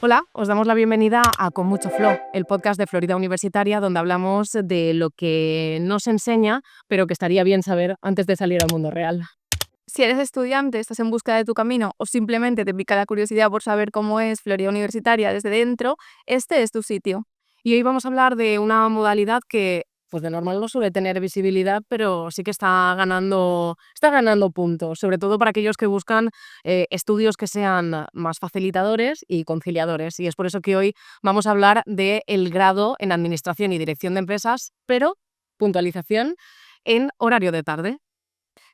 Hola, os damos la bienvenida a Con Mucho Flow, el podcast de Florida Universitaria, donde hablamos de lo que no se enseña, pero que estaría bien saber antes de salir al mundo real. Si eres estudiante, estás en busca de tu camino o simplemente te pica la curiosidad por saber cómo es Florida Universitaria desde dentro, este es tu sitio. Y hoy vamos a hablar de una modalidad que, pues de normal no suele tener visibilidad, pero sí que está ganando puntos, sobre todo para aquellos que buscan estudios que sean más facilitadores y conciliadores. Y es por eso que hoy vamos a hablar del grado en Administración y Dirección de Empresas, pero puntualización en horario de tarde.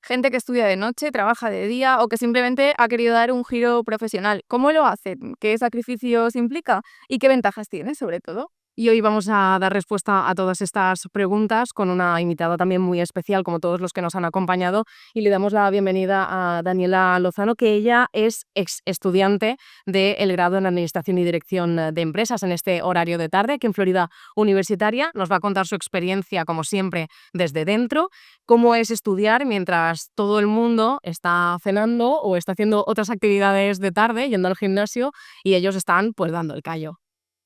Gente que estudia de noche, trabaja de día o que simplemente ha querido dar un giro profesional. ¿Cómo lo hacen? ¿Qué sacrificios implica? ¿Y qué ventajas tiene, sobre todo? Y hoy vamos a dar respuesta a todas estas preguntas con una invitada también muy especial, como todos los que nos han acompañado, y le damos la bienvenida a Daniela Lozano, que ella es ex estudiante del grado en Administración y Dirección de Empresas en este horario de tarde, aquí en Florida Universitaria. Nos va a contar su experiencia, como siempre, desde dentro, cómo es estudiar mientras todo el mundo está cenando o está haciendo otras actividades de tarde, yendo al gimnasio, y ellos están pues dando el callo.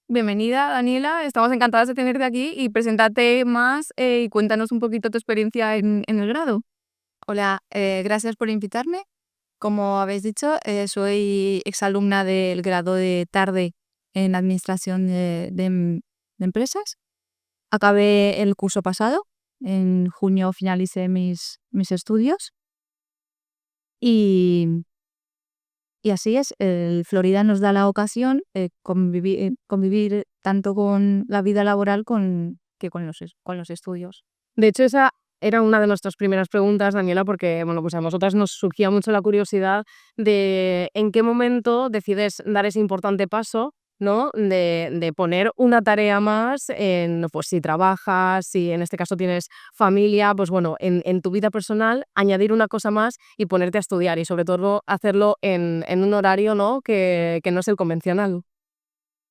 Bienvenida, Daniela. Estamos encantadas de tenerte aquí y preséntate más y cuéntanos un poquito tu experiencia en el grado. Hola, gracias por invitarme. Como habéis dicho, soy exalumna del grado de tarde en Administración de Empresas. Acabé el curso pasado, en junio finalicé mis estudios y, y así es, el Florida nos da la ocasión convivir tanto con la vida laboral que con los estudios. De hecho, esa era una de nuestras primeras preguntas, Daniela, porque bueno, pues a nosotras nos surgía mucho la curiosidad de en qué momento decides dar ese importante paso, ¿no? De poner una tarea más en, pues si trabajas, si en este caso tienes familia, pues bueno, en tu vida personal, añadir una cosa más y ponerte a estudiar y sobre todo hacerlo en un horario, ¿no? Que no es el convencional.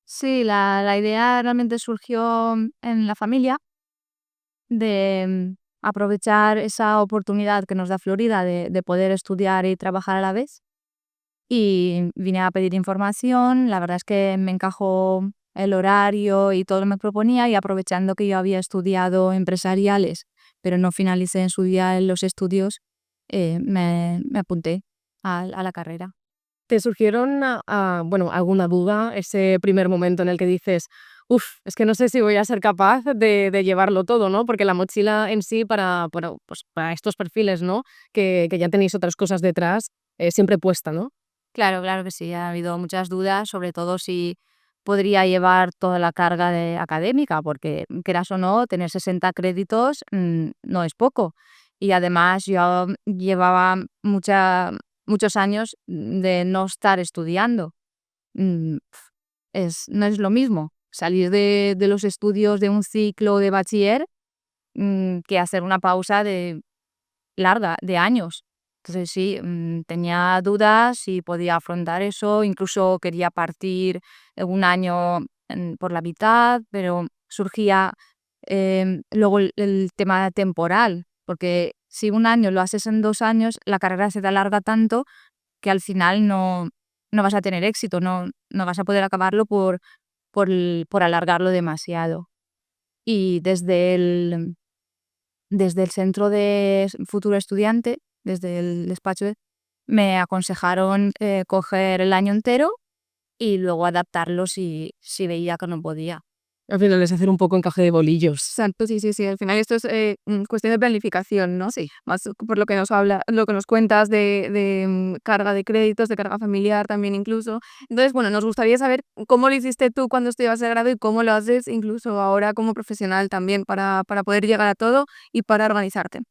Sí, la idea realmente surgió en la familia de aprovechar esa oportunidad que nos da Florida de poder estudiar y trabajar a la vez. Y vine a pedir información, la verdad es que me encajó el horario y todo lo que me proponía, y aprovechando que yo había estudiado empresariales, pero no finalicé en su día los estudios, me apunté a la carrera. ¿Te surgieron, bueno, alguna duda ese primer momento en el que dices, uff, es que no sé si voy a ser capaz de llevarlo todo, ¿no? Porque la mochila en sí pues, para estos perfiles, ¿no? Que ya tenéis otras cosas detrás, siempre puesta, ¿no? Claro, claro que sí, ha habido muchas dudas, sobre todo si podría llevar toda la carga académica, porque quieras o no, tener 60 créditos no es poco. Y además yo llevaba muchos años de no estar estudiando. Mm, no es lo mismo salir de los estudios de un ciclo de bachiller que hacer una pausa larga, de años. Entonces sí, tenía dudas si podía afrontar eso, incluso quería partir un año por la mitad, pero surgía luego el tema temporal, porque si un año lo haces en 2 años, la carrera se te alarga tanto que al final no vas a tener éxito, no vas a poder acabarlo por alargarlo demasiado. Y desde el centro de futuro estudiante, desde el despacho, me aconsejaron coger el año entero y luego adaptarlo si veía que no podía. Al final es hacer un poco encaje de bolillos. Exacto, sí, sí, sí. Al final esto es cuestión de planificación, ¿no? Sí. Más por lo que lo que nos cuentas de carga de créditos, de carga familiar también incluso. Entonces, bueno, nos gustaría saber cómo lo hiciste tú cuando estudiabas el grado y cómo lo haces incluso ahora como profesional también para poder llegar a todo y para organizarte.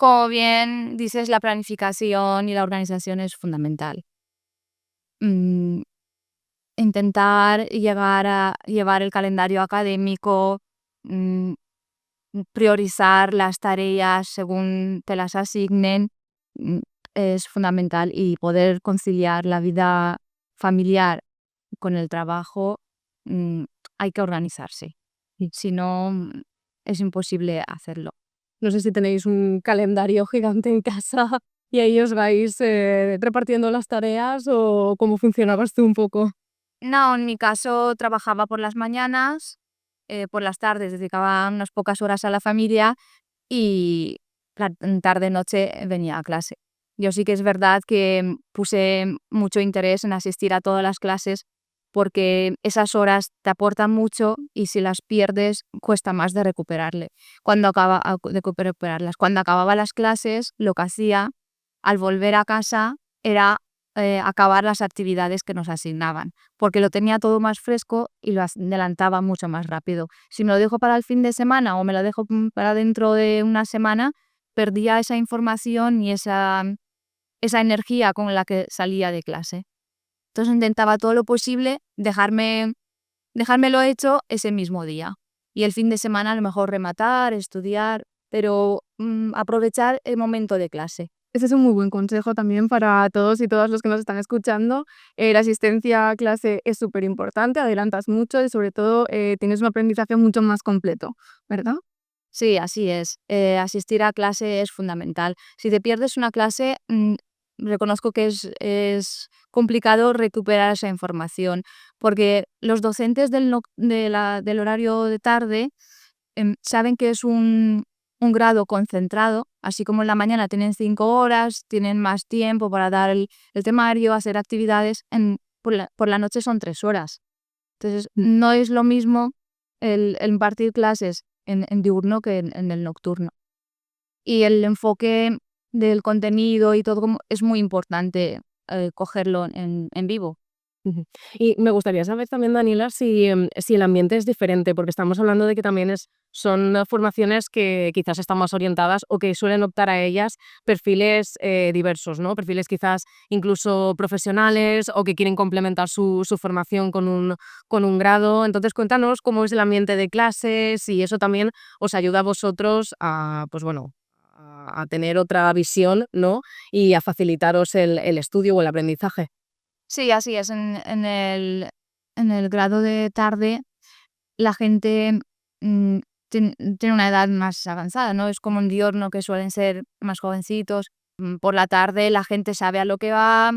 Como bien dices, la planificación y la organización es fundamental. Mm, Intentar llevar el calendario académico, mm, priorizar las tareas según te las asignen, mm, es fundamental, y poder conciliar la vida familiar con el trabajo, mm, hay que organizarse. Sí. Si no, es imposible hacerlo. No sé si tenéis un calendario gigante en casa y ahí os vais repartiendo las tareas o cómo funcionabas tú un poco. No, en mi caso trabajaba por las mañanas, por las tardes dedicaba unas pocas horas a la familia y tarde-noche venía a clase. Yo sí que es verdad que puse mucho interés en asistir a todas las clases porque esas horas te aportan mucho y si las pierdes cuesta más de recuperarlas. Cuando acababa las clases, lo que hacía al volver a casa era acabar las actividades que nos asignaban, porque lo tenía todo más fresco y lo adelantaba mucho más rápido. Si me lo dejo para el fin de semana o me lo dejo para dentro de una semana, perdía esa información y esa energía con la que salía de clase. Entonces intentaba todo lo posible dejármelo hecho ese mismo día. Y el fin de semana a lo mejor rematar, estudiar, pero aprovechar el momento de clase. Ese es un muy buen consejo también para todos y todas los que nos están escuchando. La asistencia a clase es súper importante, adelantas mucho y sobre todo tienes un aprendizaje mucho más completo, ¿verdad? Sí, así es. Asistir a clase es fundamental. Si te pierdes una clase, reconozco que es complicado recuperar esa información, porque los docentes del horario de tarde saben que es un grado concentrado, así como en la mañana tienen 5 horas, tienen más tiempo para dar el temario, hacer actividades, por la noche son 3 horas. Entonces, no es lo mismo el impartir clases en diurno que en el nocturno. Y el enfoque del contenido y todo es muy importante cogerlo en vivo. Ujú. Y me gustaría saber también, Daniela, si el ambiente es diferente, porque estamos hablando de que también son formaciones que quizás están más orientadas o que suelen optar a ellas perfiles diversos, ¿no? Perfiles quizás incluso profesionales o que quieren complementar su formación con un grado. Entonces, cuéntanos cómo es el ambiente de clases y eso también os ayuda a vosotros a, pues bueno, a tener otra visión, ¿no? Y a facilitaros el estudio o el aprendizaje. Sí, así es. En el grado de tarde, la gente mm, tiene una edad más avanzada, ¿no? Es como en diurno, que suelen ser más jovencitos. Por la tarde la gente sabe a lo que va,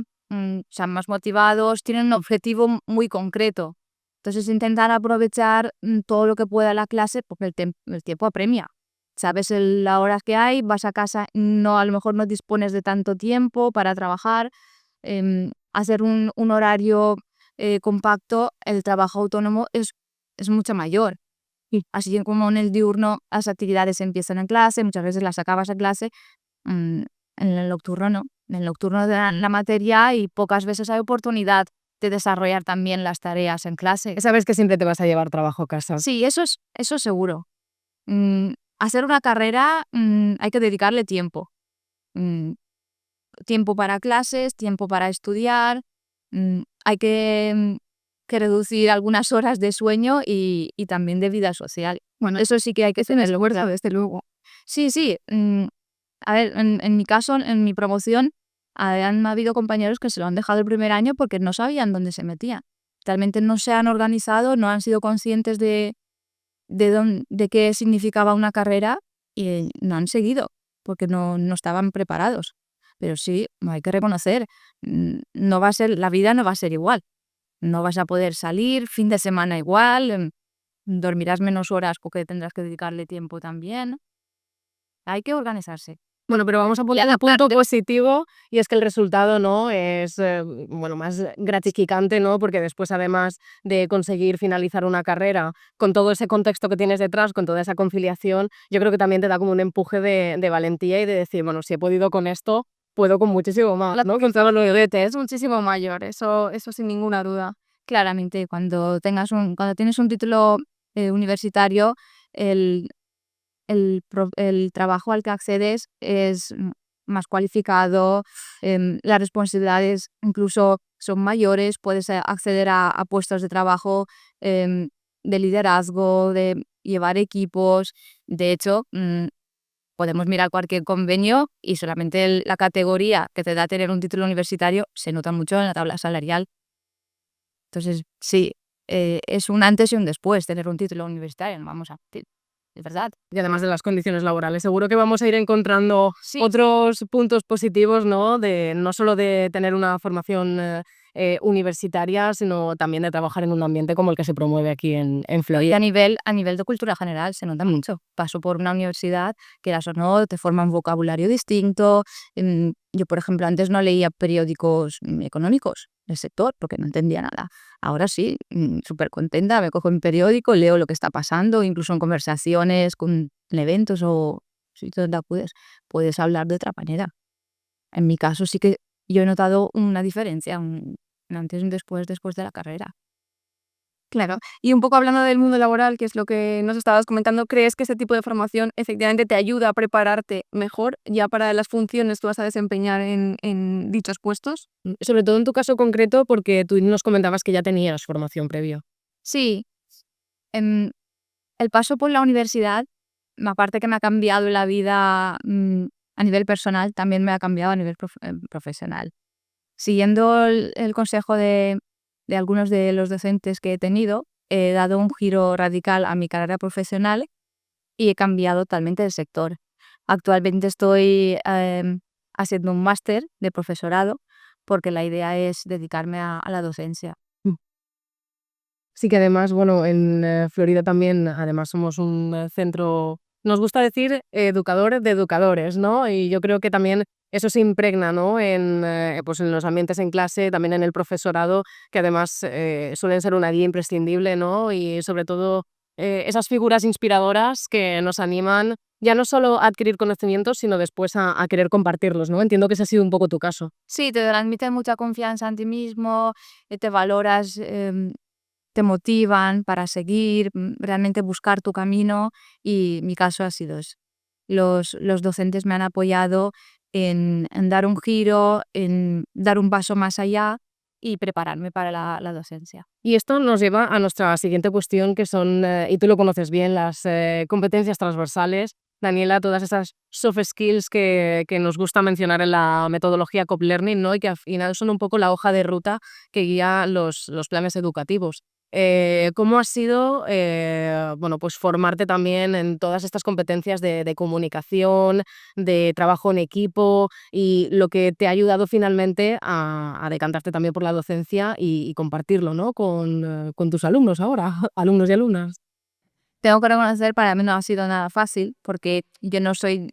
están más motivados, tienen un objetivo muy concreto. Entonces intentar aprovechar todo lo que pueda la clase, porque el tiempo apremia. Sabes la hora que hay, vas a casa, a lo mejor no dispones de tanto tiempo para trabajar. Hacer un horario compacto, el trabajo autónomo es mucho mayor. Así como en el diurno las actividades empiezan en clase, muchas veces las acabas en clase, en el nocturno no. En el nocturno te dan la materia y pocas veces hay oportunidad de desarrollar también las tareas en clase. Sabes que siempre te vas a llevar trabajo a casa. Sí, eso seguro. Hacer una carrera hay que dedicarle tiempo. Mm, Tiempo para clases, tiempo para estudiar, hay que reducir algunas horas de sueño y también de vida social. Bueno, Eso sí que hay que es un tenerlo en esfuerzo, cuenta. desde luego. Sí, sí. A ver, en mi caso, en mi promoción, han habido compañeros que se lo han dejado el primer año porque no sabían dónde se metían. Realmente no se han organizado, no han sido conscientes de qué significaba una carrera y no han seguido porque no estaban preparados. Pero sí, hay que reconocer, la vida no va a ser igual. No vas a poder salir, fin de semana igual, dormirás menos horas porque tendrás que dedicarle tiempo también. Hay que organizarse. Bueno, pero vamos a poner un punto positivo y es que el resultado, ¿no? Es bueno, más gratificante, ¿no? Porque después, además de conseguir finalizar una carrera con todo ese contexto que tienes detrás, con toda esa conciliación, yo creo que también te da como un empuje de valentía y de decir, bueno, si he podido con esto, puedo con muchísimo más, ¿no? Con todo lo que Es muchísimo mayor, eso sin ninguna duda. Claramente, cuando tienes un título universitario, el el trabajo al que accedes es más cualificado, las responsabilidades incluso son mayores, puedes acceder a puestos de trabajo de liderazgo, de llevar equipos. De hecho, podemos mirar cualquier convenio y solamente la categoría que te da tener un título universitario se nota mucho en la tabla salarial. Entonces, sí, es un antes y un después tener un título universitario, no vamos a mentir, es verdad. y además de las condiciones laborales, seguro que vamos a ir encontrando Sí. otros puntos positivos, ¿no? No solo de tener una formación universitaria, sino también de trabajar en un ambiente como el que se promueve aquí en Y Florida. a nivel de cultura general se nota mucho. Paso por una universidad, quieras o no, te forman vocabulario distinto. Yo, por ejemplo, antes no leía periódicos económicos del sector porque no entendía nada. Ahora sí, súper contenta, me cojo un periódico, leo lo que está pasando, incluso en conversaciones, en eventos o sitios donde acudes, puedes hablar de otra manera. En mi caso sí que yo he notado una diferencia, un antes y un después de la carrera. Claro. Y un poco hablando del mundo laboral, que es lo que nos estabas comentando, ¿crees que este tipo de formación efectivamente te ayuda a prepararte mejor ya para las funciones que vas a desempeñar en dichos puestos? Sobre todo en tu caso concreto, porque tú nos comentabas que ya tenías formación previa. Sí, em, el paso por la universidad, aparte que me ha cambiado la vida, a nivel personal, también me ha cambiado a nivel profesional. Siguiendo el consejo de algunos de los docentes que he tenido, he dado un giro radical a mi carrera profesional y he cambiado totalmente de sector. Actualmente estoy haciendo un máster de profesorado porque la idea es dedicarme a la docencia. Sí que además, bueno, en Florida también, además somos un centro, nos gusta decir educadores de educadores, ¿no? Y yo creo que también eso se impregna, ¿no? Pues en los ambientes en clase, también en el profesorado, que además suelen ser una guía imprescindible, ¿no? Y sobre todo esas figuras inspiradoras que nos animan ya no solo a adquirir conocimientos, sino después a querer compartirlos, ¿no? Entiendo que ese ha sido un poco tu caso. Sí, te transmiten mucha confianza en ti mismo, te valoras, te motivan para seguir, realmente buscar tu camino y mi caso ha sido eso. Los docentes me han apoyado en dar un giro, en dar un paso más allá y prepararme para la docencia. Y esto nos lleva a nuestra siguiente cuestión, que son, y tú lo conoces bien, las competencias transversales. Daniela, todas esas soft skills que nos gusta mencionar en la metodología COP Learning, ¿no? Y que al final son un poco la hoja de ruta que guía los planes educativos. ¿Cómo ha sido bueno, pues formarte también en todas estas competencias de comunicación, de trabajo en equipo y lo que te ha ayudado finalmente a decantarte también por la docencia y compartirlo, ¿no? Con tus alumnos ahora, alumnos y alumnas? Tengo que reconocer, para mí no ha sido nada fácil porque yo no soy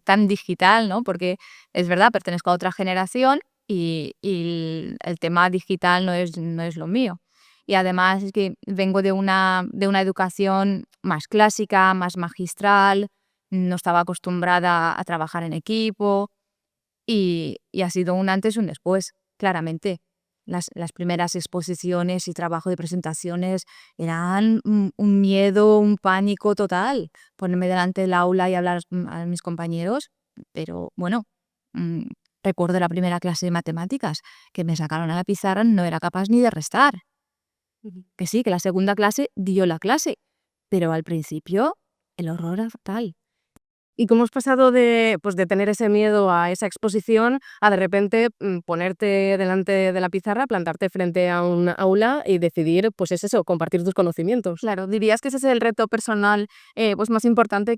tan digital, ¿no? Porque es verdad, pertenezco a otra generación y el tema digital no es lo mío. Y además es que vengo de una educación más clásica, más magistral, no estaba acostumbrada a trabajar en equipo y ha sido un antes y un después, claramente. Las primeras exposiciones y trabajo de presentaciones eran un miedo, un pánico total. Ponerme delante del aula y hablar a mis compañeros, pero bueno, mm, recuerdo la primera clase de matemáticas que me sacaron a la pizarra, no era capaz ni de restar. Que sí, que la segunda clase dio la clase, pero al principio el horror era fatal. ¿Y cómo has pasado de, pues, de tener ese miedo a esa exposición a de repente ponerte delante de la pizarra, plantarte frente a un aula y decidir, pues es eso, compartir tus conocimientos? Claro, ¿dirías que ese es el reto personal pues más importante al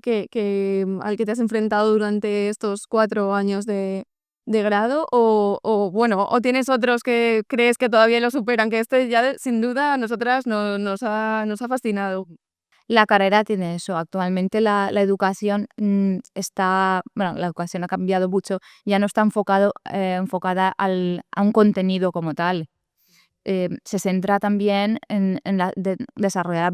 que te has enfrentado durante estos 4 años de grado? Bueno, o tienes otros que crees que todavía lo superan, que este ya sin duda a nosotras nos ha fascinado. La carrera tiene eso. Actualmente la educación está, bueno, la educación ha cambiado mucho, ya no está enfocada a un contenido como tal. Se centra también en desarrollar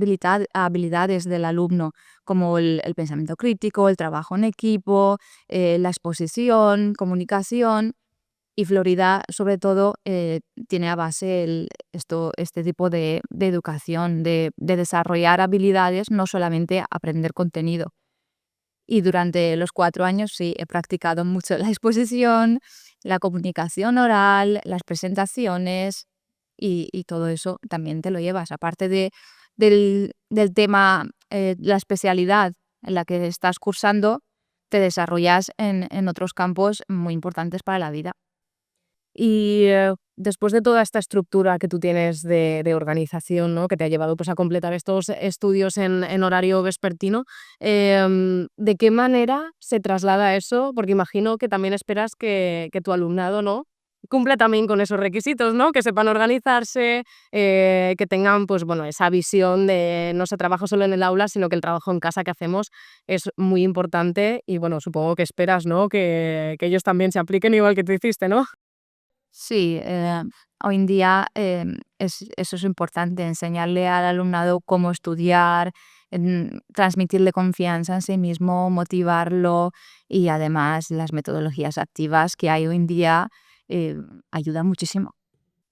habilidades del alumno, como el pensamiento crítico, el trabajo en equipo, la exposición, comunicación. Y Florida, sobre todo, tiene a base este tipo de educación, de desarrollar habilidades, no solamente aprender contenido. Y durante los 4 años sí, he practicado mucho la exposición, la comunicación oral, las presentaciones y todo eso también te lo llevas. Aparte del tema, la especialidad en la que estás cursando, te desarrollas en otros campos muy importantes para la vida. Y después de toda esta estructura que tú tienes de organización, ¿no? Que te ha llevado pues, a completar estos estudios en horario vespertino, ¿de qué manera se traslada eso? Porque imagino que también esperas que tu alumnado, ¿no? cumple también con esos requisitos, ¿no? Que sepan organizarse, que tengan, pues bueno, esa visión de no se trabaja solo en el aula, sino que el trabajo en casa que hacemos es muy importante y bueno, supongo que esperas, ¿no? Que ellos también se apliquen igual que tú hiciste, ¿no? Sí, hoy en día eso es importante, enseñarle al alumnado cómo estudiar, transmitirle confianza en sí mismo, motivarlo y además las metodologías activas que hay hoy en día eh, ayudan muchísimo.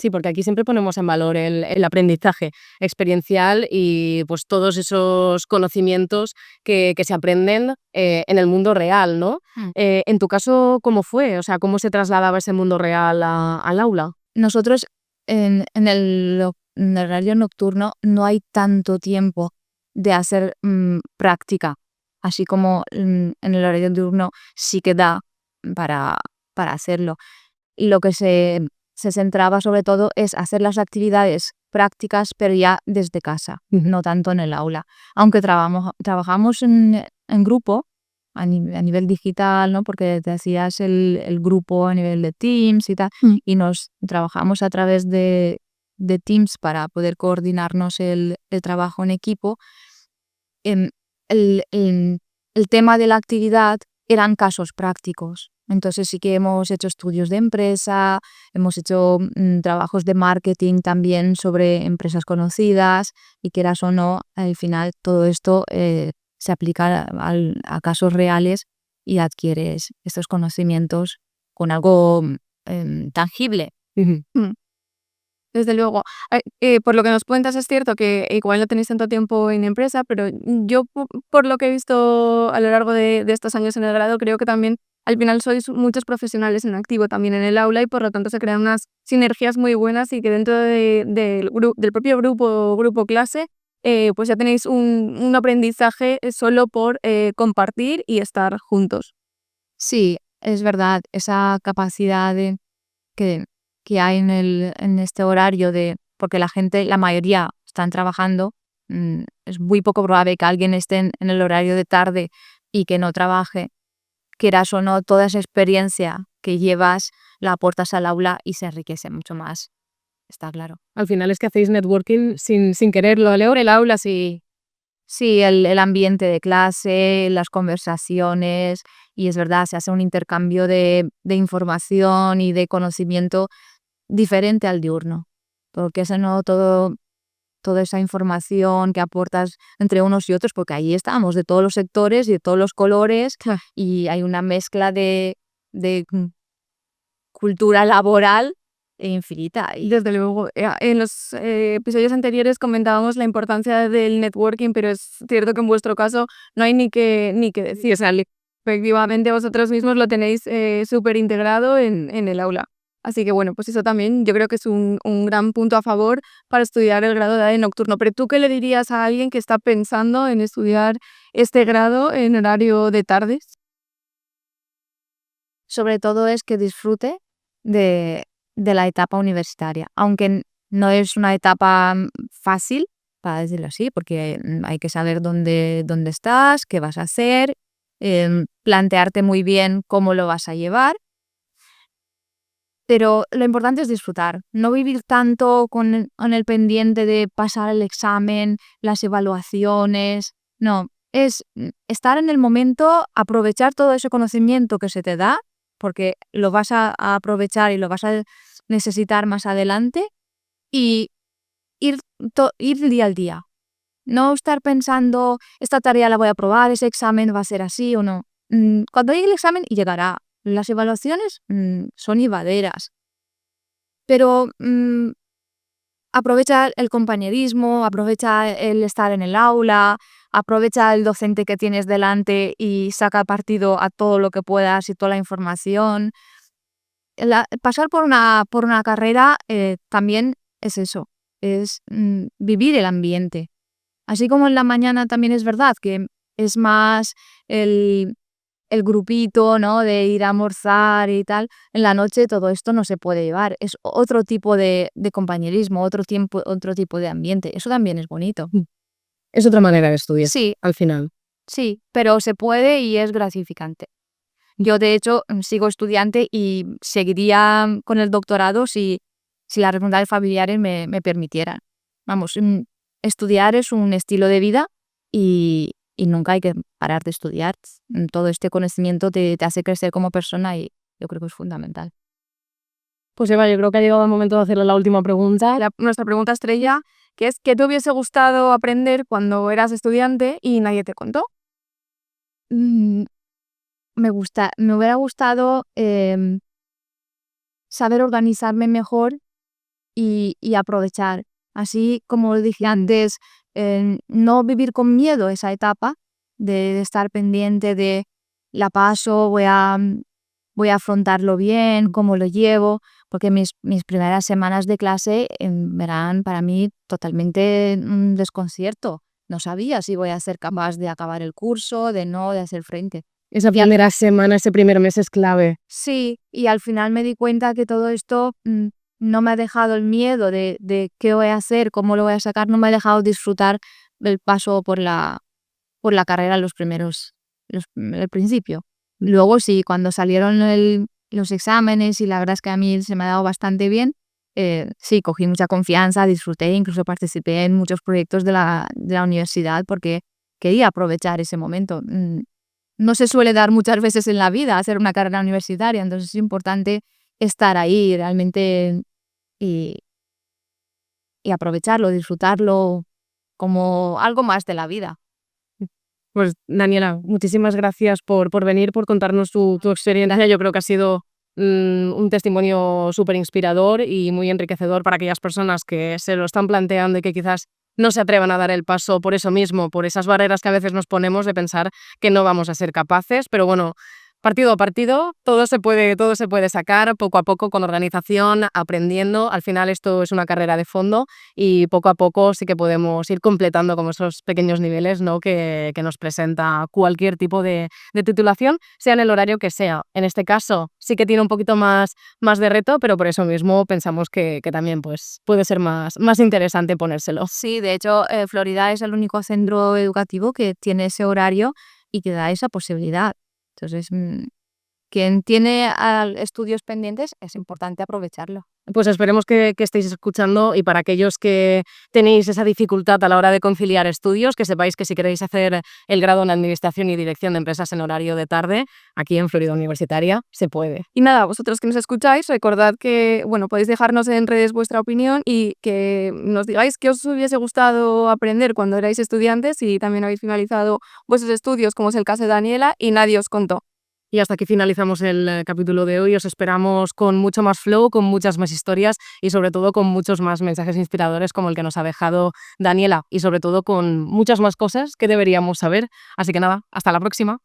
Sí, porque aquí siempre ponemos en valor el aprendizaje experiencial y pues todos esos conocimientos que se aprenden en el mundo real, ¿no? Mm. En tu caso, ¿cómo fue? O sea, ¿cómo se trasladaba ese mundo real al aula? Nosotros en el horario nocturno no hay tanto tiempo de hacer práctica, así como en el horario diurno sí que da para, para hacerlo. Lo que se centraba sobre todo es hacer las actividades prácticas, pero ya desde casa, no tanto en el aula. Aunque trabajamos en grupo, a nivel digital, ¿no? Porque te hacías el grupo a nivel de Teams y tal, y nos trabajamos a través de Teams para poder coordinarnos el trabajo en equipo. em, el tema de la actividad eran casos prácticos. Entonces sí que hemos hecho estudios de empresa, hemos hecho trabajos de marketing también sobre empresas conocidas y quieras o no, al final todo esto se aplica a casos reales y adquieres estos conocimientos con algo tangible. Ujú. Mm. Desde luego. Por lo que nos cuentas es cierto que igual no tenéis tanto tiempo en empresa, pero yo por lo que he visto a lo largo de estos años en el grado, creo que también al final sois muchos profesionales en activo también en el aula y por lo tanto se crean unas sinergias muy buenas y que dentro del propio grupo clase, pues ya tenéis un aprendizaje solo por compartir y estar juntos. Sí, es verdad, esa capacidad que, que hay en este horario porque la gente, la mayoría están trabajando, es muy poco probable que alguien esté en el horario de tarde y que no trabaje, quieras o no, toda esa experiencia que llevas la aportas al aula y se enriquece mucho más, está claro. Al final es que hacéis networking sin quererlo, Leo, el aula sí. Sí, el ambiente de clase, las conversaciones, y es verdad, se hace un intercambio de información y de conocimiento diferente al diurno, porque ese no toda esa información que aportas entre unos y otros, porque ahí estamos, de todos los sectores y de todos los colores, y hay una mezcla de cultura laboral infinita. Y Desde luego, en los episodios anteriores comentábamos la importancia del networking, pero es cierto que en vuestro caso no hay ni que decir. O sea, efectivamente vosotros mismos lo tenéis súper integrado en el aula. Así que bueno, pues eso también yo creo que es un gran punto a favor para estudiar el grado de nocturno. Pero ¿tú qué le dirías a alguien que está pensando en estudiar este grado en horario de tardes? sobre todo es que disfrute de, de la etapa universitaria, aunque no es una etapa fácil, para decirlo así, porque hay que saber dónde estás, qué vas a hacer, plantearte muy bien cómo lo vas a llevar, pero lo importante es disfrutar, no vivir tanto con el pendiente de pasar el examen, las evaluaciones, no, es estar en el momento, aprovechar todo ese conocimiento que se te da, porque lo vas a aprovechar y lo vas a necesitar más adelante, y ir día al día. No estar pensando, esta tarea la voy a aprobar, ese examen va a ser así o no. Cuando llegue el examen, y llegará. Las evaluaciones son llevaderas. Pero aprovecha el compañerismo, aprovecha el estar en el aula, aprovecha el docente que tienes delante y saca partido a todo lo que puedas y toda la información. Pasar por una carrera también es eso, es vivir el ambiente. Así como en la mañana también es verdad que es más el, el grupito, ¿no? De ir a almorzar y tal. En la noche todo esto no se puede llevar. Es otro tipo de compañerismo, otro tipo de ambiente. Eso también es bonito. Es otra manera de estudiar, Sí, al final. sí, pero se puede y es gratificante. Yo, de hecho, sigo estudiante y seguiría con el doctorado si las responsabilidades familiares me permitieran. Vamos, estudiar es un estilo de vida y nunca hay que parar de estudiar. Todo este conocimiento te hace crecer como persona y yo creo que es fundamental. Pues Eva, yo creo que ha llegado el momento de hacerle la última pregunta. Nuestra pregunta estrella, que es ¿qué te hubiese gustado aprender cuando eras estudiante y nadie te contó? Mm, Me hubiera gustado saber organizarme mejor y aprovechar. Así como dije antes, no vivir con miedo esa etapa de estar pendiente de la paso, voy a afrontarlo bien, cómo lo llevo, porque mis primeras semanas de clase eran para mí totalmente un desconcierto. No sabía si voy a ser capaz de acabar el curso, de hacer frente. Esa primera semana, ese primer mes es clave. Sí, y al final me di cuenta que todo esto no me ha dejado el miedo de qué voy a hacer, cómo lo voy a sacar, no me ha dejado disfrutar del paso por la carrera el principio. Luego sí, cuando salieron los exámenes y la verdad es que a mí se me ha dado bastante bien, sí, cogí mucha confianza, disfruté, incluso participé en muchos proyectos de la universidad porque quería aprovechar ese momento. No se suele dar muchas veces en la vida hacer una carrera universitaria, entonces es importante estar ahí realmente y aprovecharlo, disfrutarlo como algo más de la vida. Pues Daniela, muchísimas gracias por venir, por contarnos tu experiencia. Yo creo que ha sido un testimonio súper inspirador y muy enriquecedor para aquellas personas que se lo están planteando y que quizás no se atrevan a dar el paso por eso mismo, por esas barreras que a veces nos ponemos de pensar que no vamos a ser capaces, pero bueno, partido a partido, todo se puede sacar poco a poco con organización, aprendiendo. Al final esto es una carrera de fondo y poco a poco sí que podemos ir completando como esos pequeños niveles, ¿no? que nos presenta cualquier tipo de titulación, sea en el horario que sea. En este caso sí que tiene un poquito más de reto, pero por eso mismo pensamos que también pues, puede ser más interesante ponérselo. Sí, de hecho, Florida es el único centro educativo que tiene ese horario y que da esa posibilidad. Entonces, quien tiene estudios pendientes es importante aprovecharlo. Pues esperemos que estéis escuchando y para aquellos que tenéis esa dificultad a la hora de conciliar estudios, que sepáis que si queréis hacer el grado en Administración y Dirección de Empresas en horario de tarde, aquí en Florida Universitaria, se puede. Y nada, vosotros que nos escucháis, recordad que podéis dejarnos en redes vuestra opinión y que nos digáis qué os hubiese gustado aprender cuando erais estudiantes y también habéis finalizado vuestros estudios, como es el caso de Daniela, y nadie os contó. Y hasta aquí finalizamos el capítulo de hoy. Os esperamos con mucho más flow, con muchas más historias y sobre todo con muchos más mensajes inspiradores como el que nos ha dejado Daniela y sobre todo con muchas más cosas que deberíamos saber. Así que nada, hasta la próxima.